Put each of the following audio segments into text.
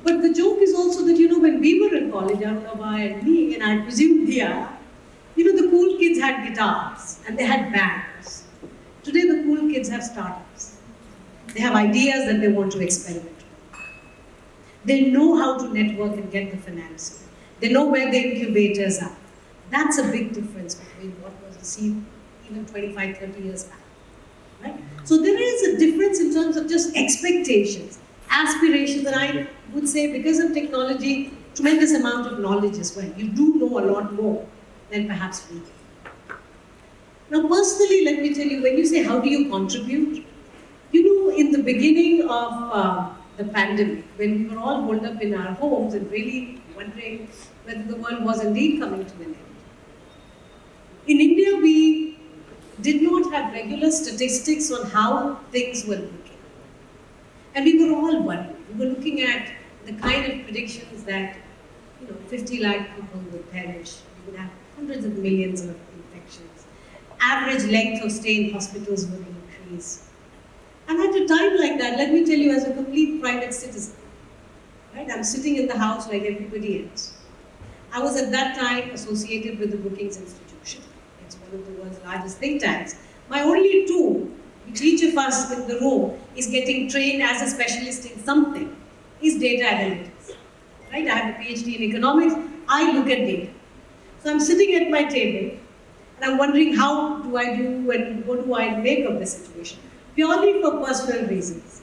But the joke is also that, when we were in college, Arunava and me, and I presume Diya, the cool kids had guitars and they had bands. Today, the cool kids have startups. They have ideas that they want to experiment with. They know how to network and get the financing. They know where the incubators are. That's a big difference between what was received even 25, 30 years back. Right? So there is a difference in terms of just expectations, aspirations, and I would say because of technology, tremendous amount of knowledge as well. You do know a lot more than perhaps we do. Now personally, let me tell you, when you say how do you contribute, in the beginning of the pandemic, when we were all holed up in our homes and really wondering whether the world was indeed coming to an end. In India, we did not have regular statistics on how things were looking. And we were all worried. We were looking at the kind of predictions that 50 lakh people would perish. We would have hundreds of millions of infections. Average length of stay in hospitals would increase. And at a time like that, let me tell you, as a complete private citizen, right? I'm sitting in the house like everybody else. I was at that time associated with the Brookings Institution. It's one of the world's largest think tanks. My only tool, which each of us in the room is getting trained as a specialist in something, is data analytics. Right? I have a PhD in economics. I look at data. So I'm sitting at my table and I'm wondering how do I do and what do I make of the situation? Purely for personal reasons.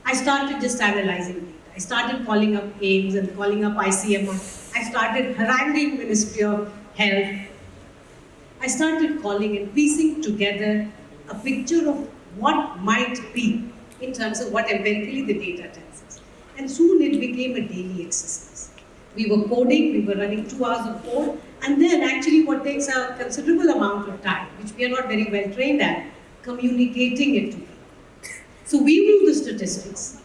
I started just analyzing data. I started calling up AIMS and calling up ICMR. I started haranguing Ministry of Health. I started calling and piecing together a picture of what might be in terms of what empirically the data tells us. And soon it became a daily exercise. We were coding, we were running 2 hours of code, and then actually what takes a considerable amount of time, which we are not very well trained at, communicating it to people. So we knew the statistics,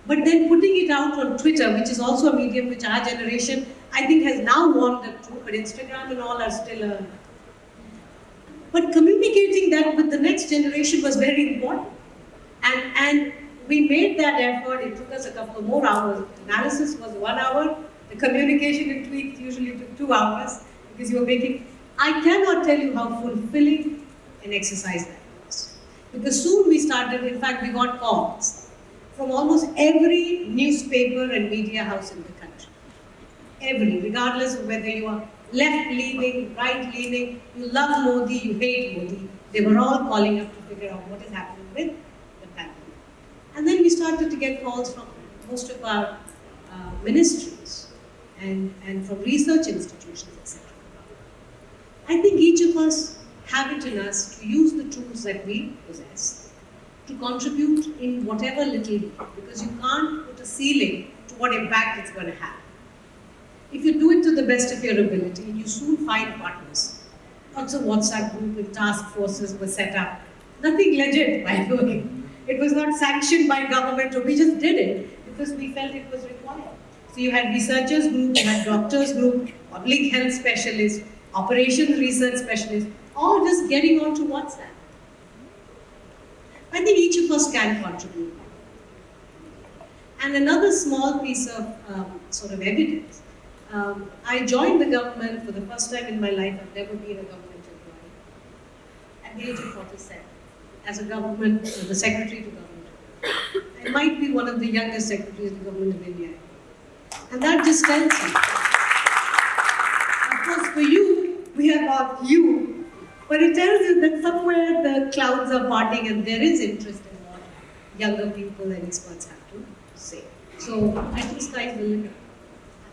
but then putting it out on Twitter, which is also a medium which our generation, I think, has now warmed up to, but Instagram and all are still But communicating that with the next generation was very important. And we made that effort. It took us a couple more hours. Analysis was 1 hour. The communication and tweets usually took 2 hours because you were making. I cannot tell you how fulfilling an exercise that was. Because soon we started, in fact, we got calls from almost every newspaper and media house in the country. Every, regardless of whether you are left-leaning, right-leaning, you love Modi, you hate Modi. They were all calling up to figure out what is happening with the pandemic. And then we started to get calls from most of our ministries and from research institutions, etc. I think each of us have it in us to use the tools that we possess to contribute in whatever little way, because you can't put a ceiling to what impact it's going to have. If you do it to the best of your ability, you soon find partners. Lots of WhatsApp group and task forces were set up. Nothing legit, by the way. It was not sanctioned by government, or we just did it because we felt it was required. So you had researchers group, you had doctors group, public health specialists, operations research specialists, all just getting onto WhatsApp. I think each of us can contribute. And another small piece of sort of evidence. I joined the government for the first time in my life. I've never been a government employee. At the age of 47, as a government, the secretary to government. I might be one of the youngest secretaries to the government of India. And that just tells you. Of course, for you, we are not you. But it tells you that somewhere the clouds are parting and there is interest in what younger people and experts have to say. So I think sky's the limit.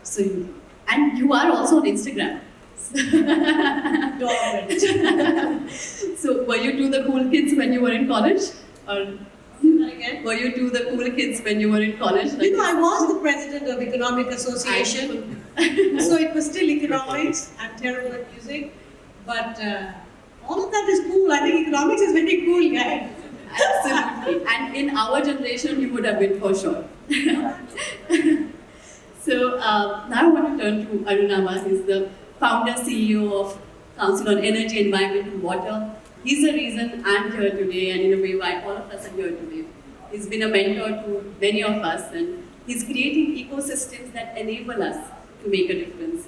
Absolutely. And you are also on Instagram. So were you to the cool kids when you were in college? Or again? Were you to the cool kids when you were in college? I was the president of Economic Association. So it was still economics. I'm terrible at music. But all of that is cool. I think economics is very cool, guys. Absolutely. And in our generation, you would have been for sure. So now I want to turn to Arunava. He's the founder, CEO of Council on Energy, Environment and Water. He's the reason I'm here today, and in a way why all of us are here today. He's been a mentor to many of us, and He's creating ecosystems that enable us to make a difference.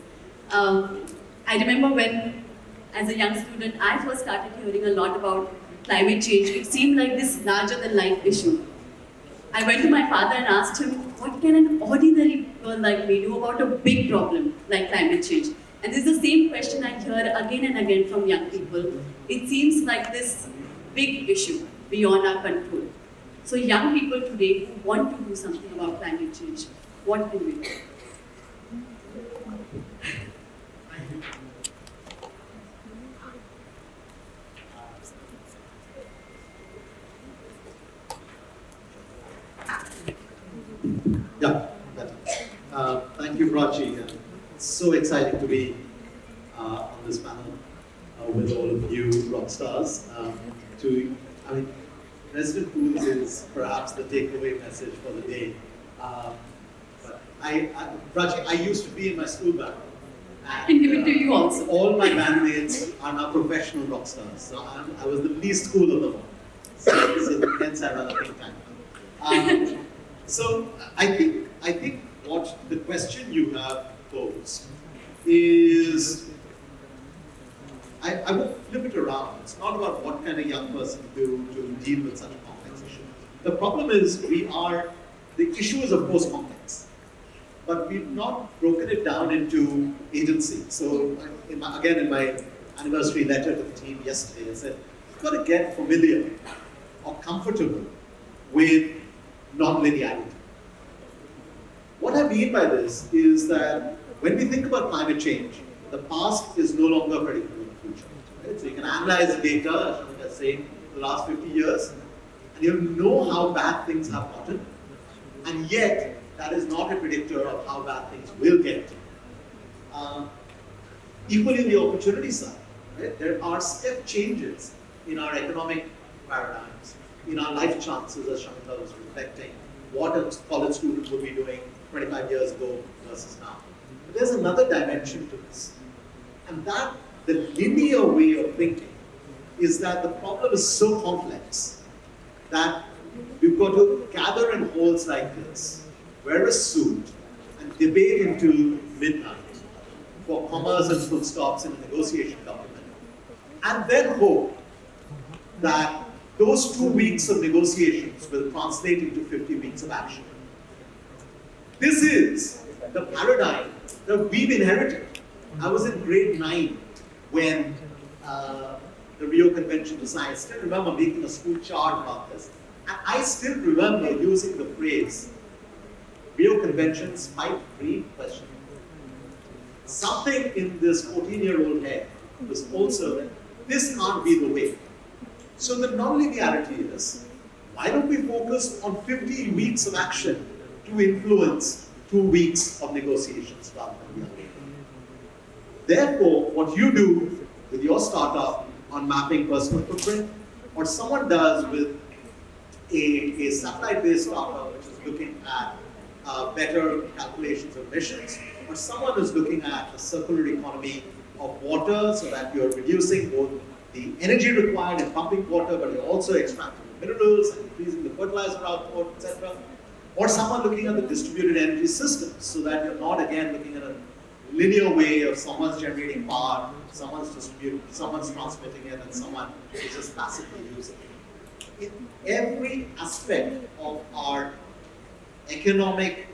I remember when, as a young student, I first started hearing a lot about climate change. It seemed like this larger than life issue. I went to my father and asked him, what can an ordinary girl like me do about a big problem like climate change? And this is the same question I hear again and again from young people. It seems like this big issue beyond our control. So young people today who want to do something about climate change, what can we do? Yeah, thank you, Prachi. It's so exciting to be on this panel with all of you rock stars. President Pools is perhaps the takeaway message for the day. But Prachi, I used to be in my school band. I can give it to you also. All my bandmates are now professional rock stars. So I was the least cool of them all. So hence I run a think tank. So I think what the question you have posed is, I will flip it around. It's not about what can a young person do to deal with such a complex issue. The problem is the issue is of course complex, but we've not broken it down into agency. So in my anniversary letter to the team yesterday, I said, you've got to get familiar or comfortable with non-linearity. What I mean by this is that when we think about climate change, the past is no longer predictable in the future. Right? So you can analyze the data, as I was saying, the last 50 years, and you'll know how bad things have gotten, and yet that is not a predictor of how bad things will get. Equally, the opportunity side, right? There are step changes in our economic paradigms, in our life chances, as Shamita was reflecting, what a college student would be doing 25 years ago versus now. But there's another dimension to this. And that, the linear way of thinking, is that the problem is so complex that we've got to gather in halls like this, wear a suit, and debate into midnight for commas and full stops in a negotiation document, and then hope that those 2 weeks of negotiations will translate into 50 weeks of action. This is the paradigm that we've inherited. I was in grade 9 when the Rio Convention was signed. I still remember making a school chart about this. And I still remember using the phrase, Rio Convention, spike free question. Something in this 14-year-old head was also, this can't be the way. So the non-linearity is, why don't we focus on 50 weeks of action to influence 2 weeks of negotiations rather than the other way? Therefore, what you do with your startup on mapping personal footprint, or someone does with a satellite-based startup which is looking at better calculations of emissions, or someone is looking at a circular economy of water so that you're reducing both the energy required in pumping water, but you're also extracting minerals and increasing the fertilizer output, etc. Or someone looking at the distributed energy systems so that you're not again looking at a linear way of someone's generating power, someone's transmitting it, and someone is just passively using it. In every aspect of our economic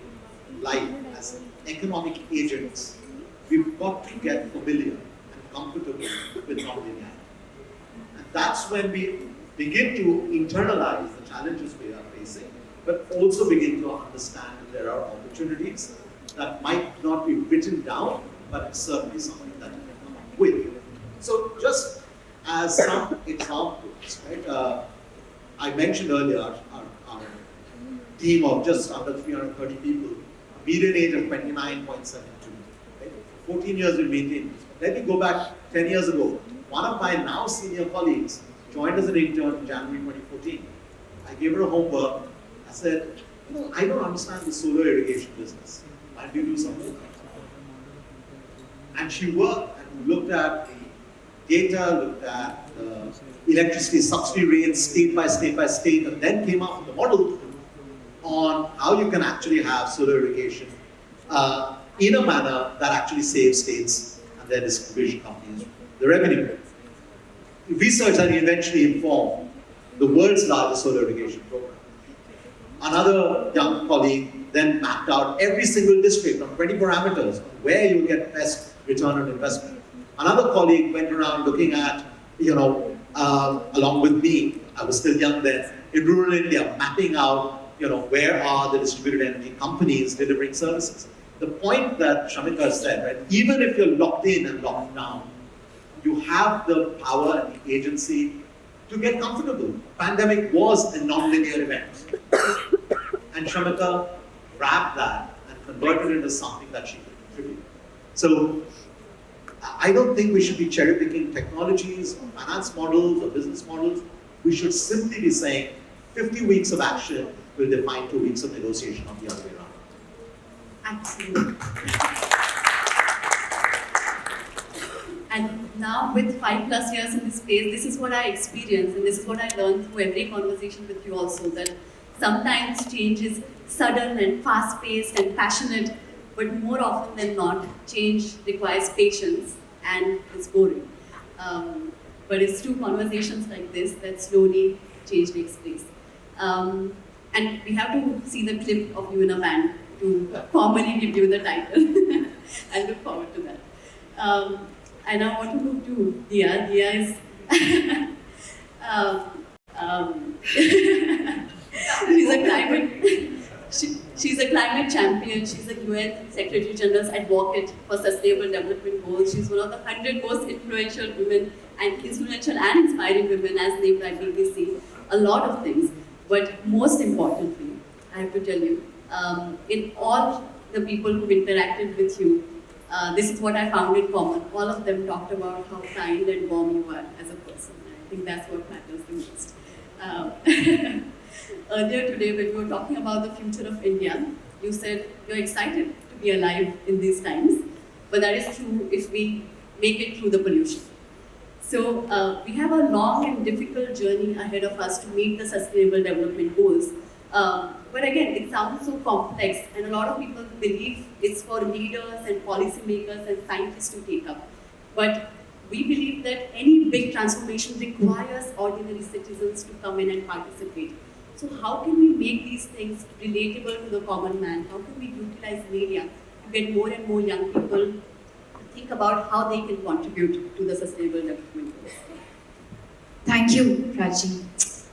life as economic agents, we've got to get familiar and comfortable with non-linearity. And that's when we begin to internalize the challenges we are facing, but also begin to understand that there are opportunities that might not be written down, but it's certainly something that you can come up with. So just as some examples, right? I mentioned earlier our team of just under 330 people, median age of 29.72. Right? 14 years we maintained this. Let me go back 10 years ago. One of my now senior colleagues joined as an intern in January 2014. I gave her a homework. I said, I don't understand the solar irrigation business. Why don't you do something? And she worked and looked at the data, looked at the electricity subsidy rates state by state by state, and then came up with a model on how you can actually have solar irrigation in a manner that actually saves states and their distribution companies the revenue. Research that eventually informed the world's largest solar irrigation program. Another young colleague then mapped out every single district on 20 parameters on where you will get best return on investment. Another colleague went around looking at, along with me, I was still young then, in rural India, mapping out, where are the distributed energy companies delivering services. The point that Shamika said, right, even if you're locked in and locked down, you have the power and the agency to get comfortable. Pandemic was a non-linear event. And Shamika grabbed that and converted it into something that she could contribute. So I don't think we should be cherry-picking technologies or finance models or business models. We should simply be saying 50 weeks of action will define 2 weeks of negotiation, or the other way around. Absolutely. And now with 5+ years in this space, this is what I experienced, and this is what I learned through every conversation with you also, that sometimes change is sudden and fast-paced and passionate, but more often than not, change requires patience and is boring. But it's through conversations like this that slowly change takes place. And we have to see the clip of you in a band to formally give you the title. I look forward to that. I now want to move to Diya. Diya is she's a climate champion. She's a UN Secretary General's advocate for sustainable development goals. She's one of the 100 most influential women and inspiring women, as named by BBC. A lot of things, but most importantly, I have to tell you, in all the people who interacted with you, this is what I found in common. All of them talked about how kind and warm you are as a person. I think that's what matters the most. Earlier today, when we were talking about the future of India, you said you're excited to be alive in these times, but that is true if we make it through the pollution. So we have a long and difficult journey ahead of us to meet the Sustainable Development Goals. But again, it sounds so complex, and a lot of people believe it's for leaders and policymakers and scientists to take up. But we believe that any big transformation requires ordinary citizens to come in and participate. So how can we make these things relatable to the common man? How can we utilize media to get more and more young people to think about how they can contribute to the Sustainable Development Goals? Thank you, Raji.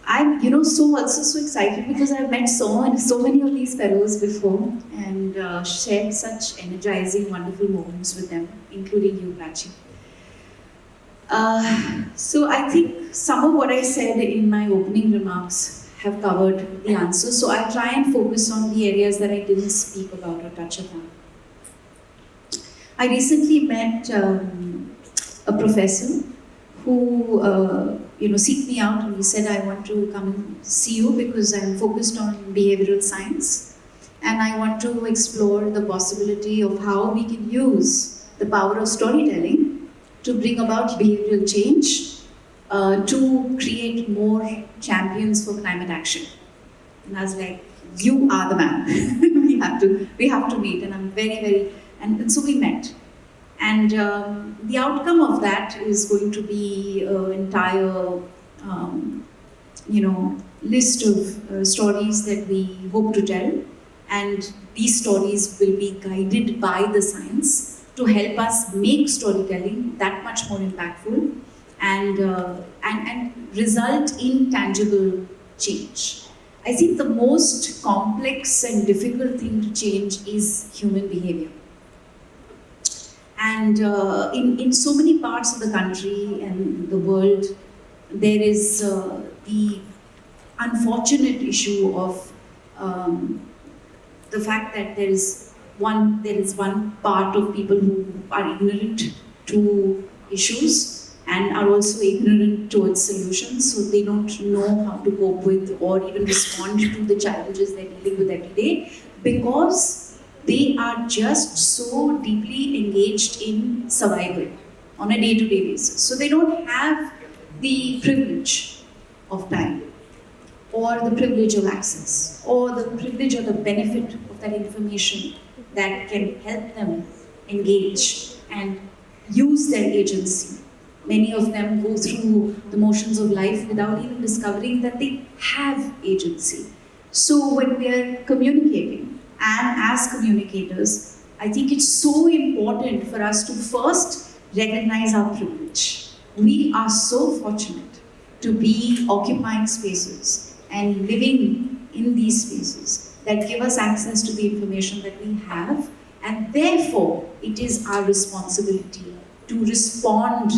I'm, so excited because I've met so many of these fellows before and shared such energizing, wonderful moments with them, including you, Raji. So I think some of what I said in my opening remarks have covered the answer. So I'll try and focus on the areas that I didn't speak about or touch upon. I recently met a professor who seeked me out and he said, I want to come and see you because I'm focused on behavioral science and I want to explore the possibility of how we can use the power of storytelling to bring about behavioral change, to create more champions for climate action. And I was like, you are the man. we have to meet. And I'm and so we met. And the outcome of that is going to be an entire, list of stories that we hope to tell. And these stories will be guided by the science to help us make storytelling that much more impactful and result in tangible change. I think the most complex and difficult thing to change is human behavior. And in so many parts of the country and the world, there is the unfortunate issue of the fact that there is one part of people who are ignorant to issues and are also ignorant towards solutions, so they don't know how to cope with or even respond to the challenges they're dealing with every day because they are just so deeply engaged in survival on a day-to-day basis. So they don't have the privilege of time. or the privilege of access, or the privilege or the benefit of that information that can help them engage and use their agency. Many of them go through the motions of life without even discovering that they have agency. So when we are communicating, and as communicators, I think it's so important for us to first recognize our privilege. We are so fortunate to be occupying spaces and living in these spaces that give us access to the information that we have, and therefore it is our responsibility to respond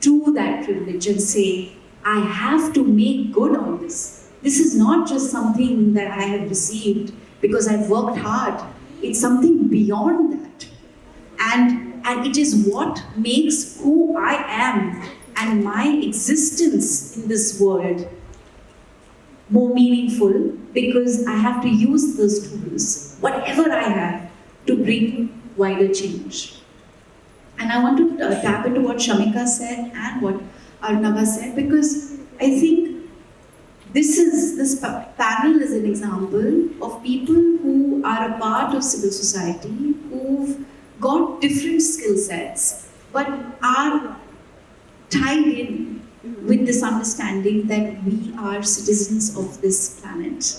to that privilege and say, I have to make good on this. This is not just something that I have received because I've worked hard. It's something beyond that. And it is what makes who I am and my existence in this world more meaningful, because I have to use those tools, whatever I have, to bring wider change. And I want to tap into what Shamika said and what Arnava said, because I think this panel is an example of people who are a part of civil society, who've got different skill sets, but are tied in with this understanding that we are citizens of this planet,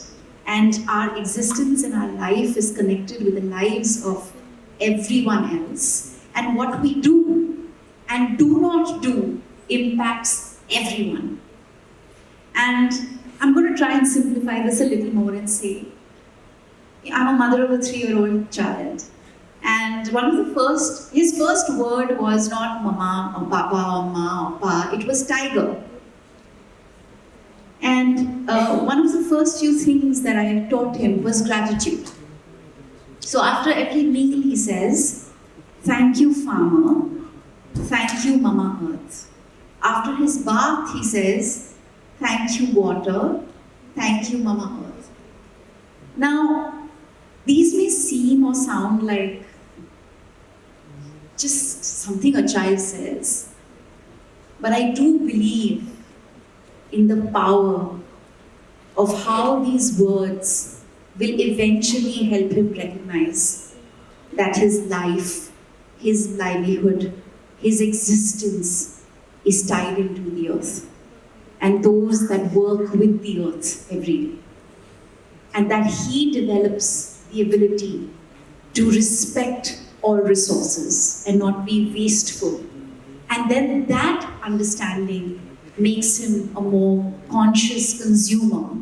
and our existence and our life is connected with the lives of everyone else. And what we do and do not do impacts everyone. And I'm going to try and simplify this a little more and say, I'm a mother of a 3-year-old child. And his first word was not mama or papa or ma or pa, it was tiger. And one of the first few things that I have taught him was gratitude. So after every meal he says, thank you farmer, thank you mama earth. After his bath he says, thank you water, thank you mama earth. Now, these may seem or sound like just something a child says, but I do believe in the power of how these words will eventually help him recognize that his life, his livelihood, his existence is tied into the earth, and those that work with the earth every day. And that he develops the ability to respect all resources and not be wasteful. And then that understanding makes him a more conscious consumer.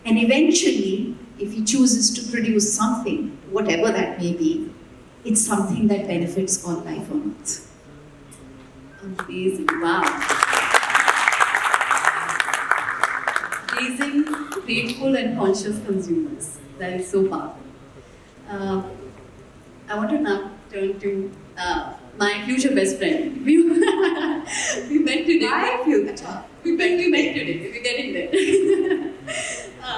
And eventually, if he chooses to produce something, whatever that may be, it's something that benefits all life on earth. Amazing, wow. Raising grateful and conscious consumers. That is so powerful. I want to now turn to my future best friend. We met today. My future. We met today. We're getting there.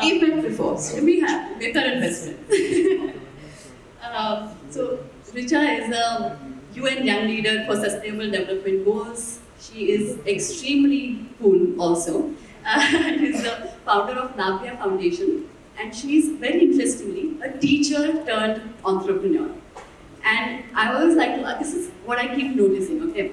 We've met before. So we're current best friends. So Richa is a UN Young Leader for Sustainable Development Goals. She is extremely cool also. She's the founder of Navya Foundation, and she's very interestingly a teacher turned entrepreneur. And I always like to, this is what I keep noticing, okay?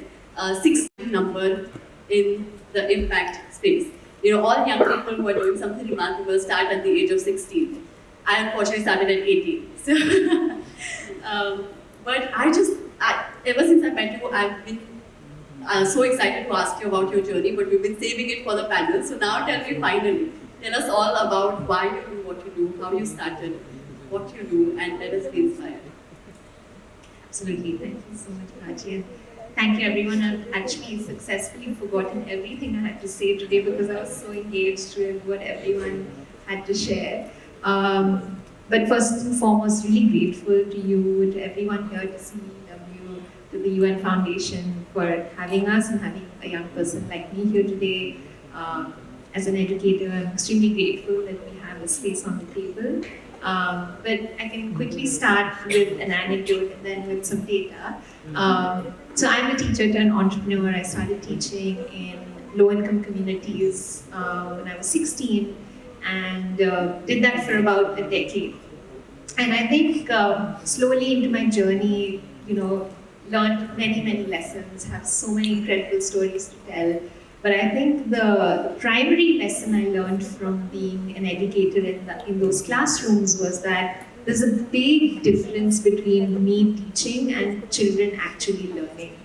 6 number in the impact space. You know, all young people who are doing something remarkable start at the age of 16. I unfortunately started at 18. So, but ever since I met you, I've been so excited to ask you about your journey, but we've been saving it for the panel. So now tell us all about why you do what you do, how you started, what you do, and let us be inspired. Absolutely, thank you so much, Prachi. Thank you, everyone. I've actually successfully forgotten everything I had to say today because I was so engaged with what everyone had to share. But first and foremost, really grateful to you, to everyone here, to CEW, to the UN Foundation for having us and having a young person like me here today. As an educator, I'm extremely grateful that we have a space on the table. But I can quickly start with an anecdote and then with some data. So I'm a teacher turned entrepreneur. I started teaching in low-income communities when I was 16. and did that for about a decade. And I think slowly into my journey, learned many, many lessons, have so many incredible stories to tell. But I think the primary lesson I learned from being an educator in those classrooms was that there's a big difference between me teaching and children actually learning.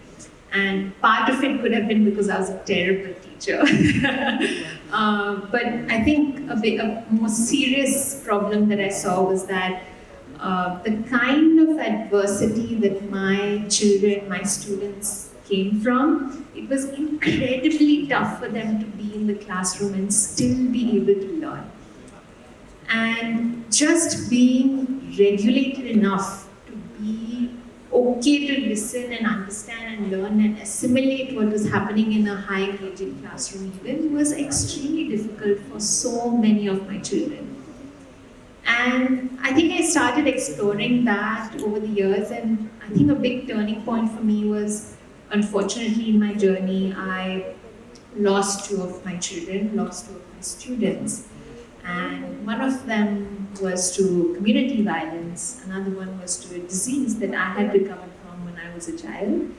And part of it could have been because I was a terrible teacher. But I think a more serious problem that I saw was that the kind of adversity that my children, my students came from, it was incredibly tough for them to be in the classroom and still be able to learn. And just being regulated enough to be okay to listen and understand and learn and assimilate what was happening in a high engaging classroom even was extremely difficult for so many of my children. And I think I started exploring that over the years, and I think a big turning point for me was, unfortunately, in my journey, I lost two of my children, lost two of my students. And one of them was to community violence, another one was to a disease that I had recovered from when I was a child.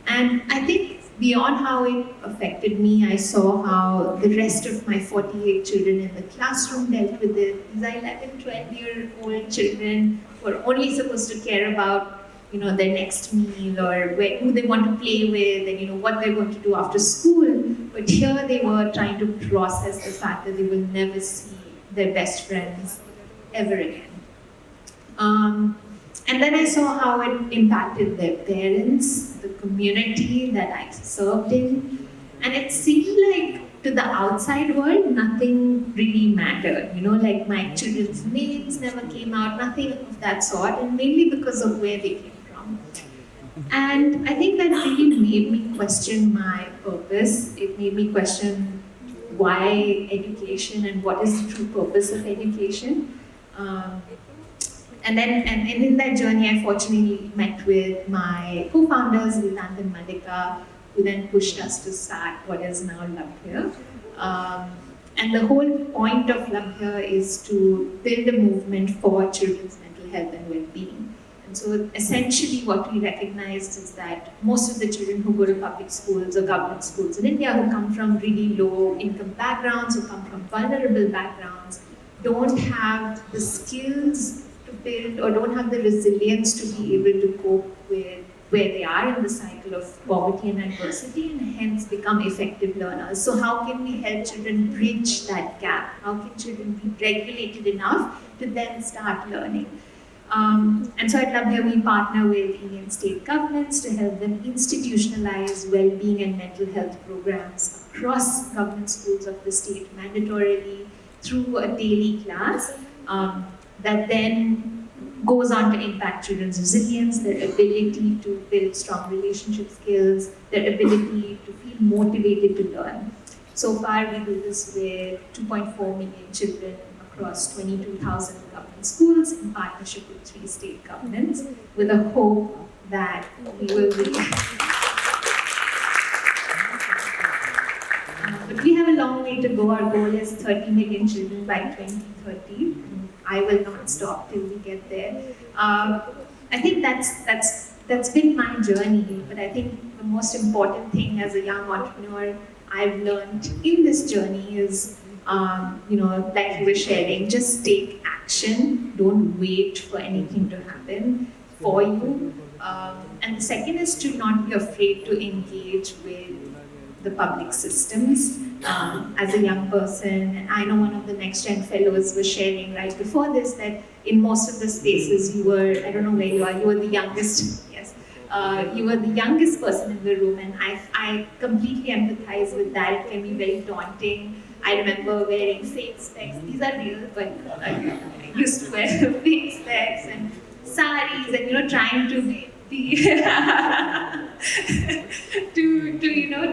And I think beyond how it affected me, I saw how the rest of my 48 children in the classroom dealt with it. These are 11, 12-year-old children who are only supposed to care about their next meal or who they want to play with and what they're going to do after school. But here they were trying to process the fact that they will never see their best friends ever again. And then I saw how it impacted their parents, the community that I served in, and it seemed like to the outside world, nothing really mattered. Like my children's names never came out, nothing of that sort, and mainly because of where they came from. And I think that really made me question my purpose. It made me question why education and what is the true purpose of education. And in that journey, I fortunately met with my co-founders, Vedant and Malika, who then pushed us to start what is now Labhya. And the whole point of Labhya is to build a movement for children's mental health and well-being. And so essentially what we recognized is that most of the children who go to public schools or government schools in India who come from really low income backgrounds, who come from vulnerable backgrounds, don't have the skills to build or don't have the resilience to be able to cope with where they are in the cycle of poverty and adversity and hence become effective learners. So how can we help children bridge that gap? How can children be regulated enough to then start learning? And so at Labhya we partner with Indian state governments to help them institutionalize well-being and mental health programs across government schools of the state mandatorily through a daily class that then goes on to impact children's resilience, their ability to build strong relationship skills, their ability to feel motivated to learn. So far, we do this with 2.4 million children across 22,000 government schools in partnership with 3 state governments, with a hope that we will be. But we have a long way to go. Our goal is 30 million children by 2030. I will not stop till we get there. I think that's been my journey, but I think the most important thing as a young entrepreneur I've learned in this journey is, like you were sharing, just take action. Don't wait for anything to happen for you. And the second is to not be afraid to engage with the public systems. As a young person, and I know one of the Next Gen fellows was sharing right before this that in most of the spaces you were, I don't know where you are, you were the youngest, yes, you were the youngest person in the room, and I completely empathize with that. It can be very daunting. I remember wearing fake specs, these are real, but I used to wear fake specs and saris and trying to be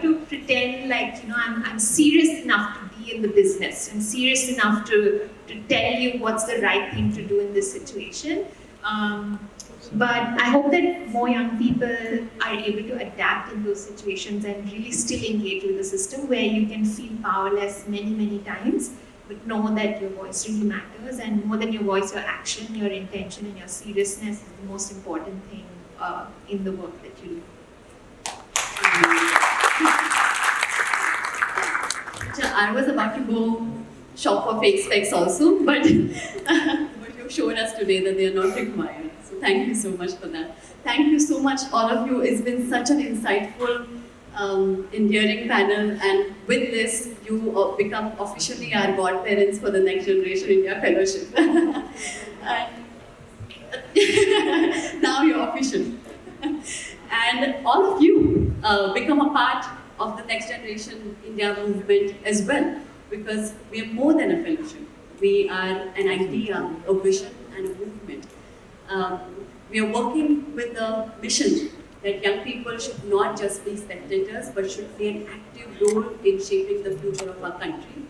to pretend like I'm serious enough to be in the business and serious enough to tell you what's the right thing to do in this situation. But I hope that more young people are able to adapt in those situations and really still engage with the system where you can feel powerless many times but know that your voice really matters, and more than your voice, your action, your intention, and your seriousness is the most important thing in the work that you do. I was about to go shop for fake specs also, but but you've shown us today that they are not required. So thank you so much for that. Thank you so much, all of you. It's been such an insightful, endearing panel, and with this, you become officially our godparents for the Next Generation India Fellowship. And now you're official. And all of you become a part of the Next Generation India movement as well, because we are more than a fellowship. We are an idea, a vision, and a movement. We are working with a mission that young people should not just be spectators, but should play an active role in shaping the future of our country.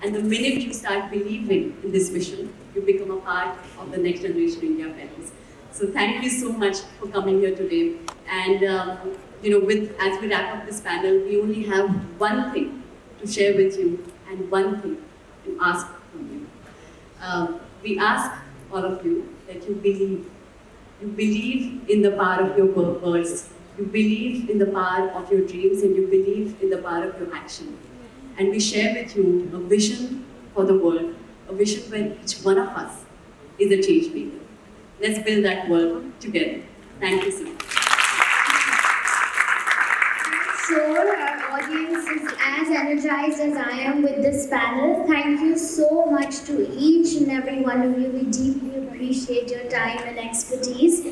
And the minute you start believing in this mission, you become a part of the Next Generation India Fellows. So thank you so much for coming here today. And as we wrap up this panel, we only have one thing to share with you and one thing to ask from you. We ask all of you that you believe. You believe in the power of your words. You believe in the power of your dreams, and you believe in the power of your action. And we share with you a vision for the world, a vision where each one of us is a change maker. Let's build that world together. Thank you so much. So our audience is as energized as I am with this panel. Thank you so much to each and every one of you. We deeply appreciate your time and expertise.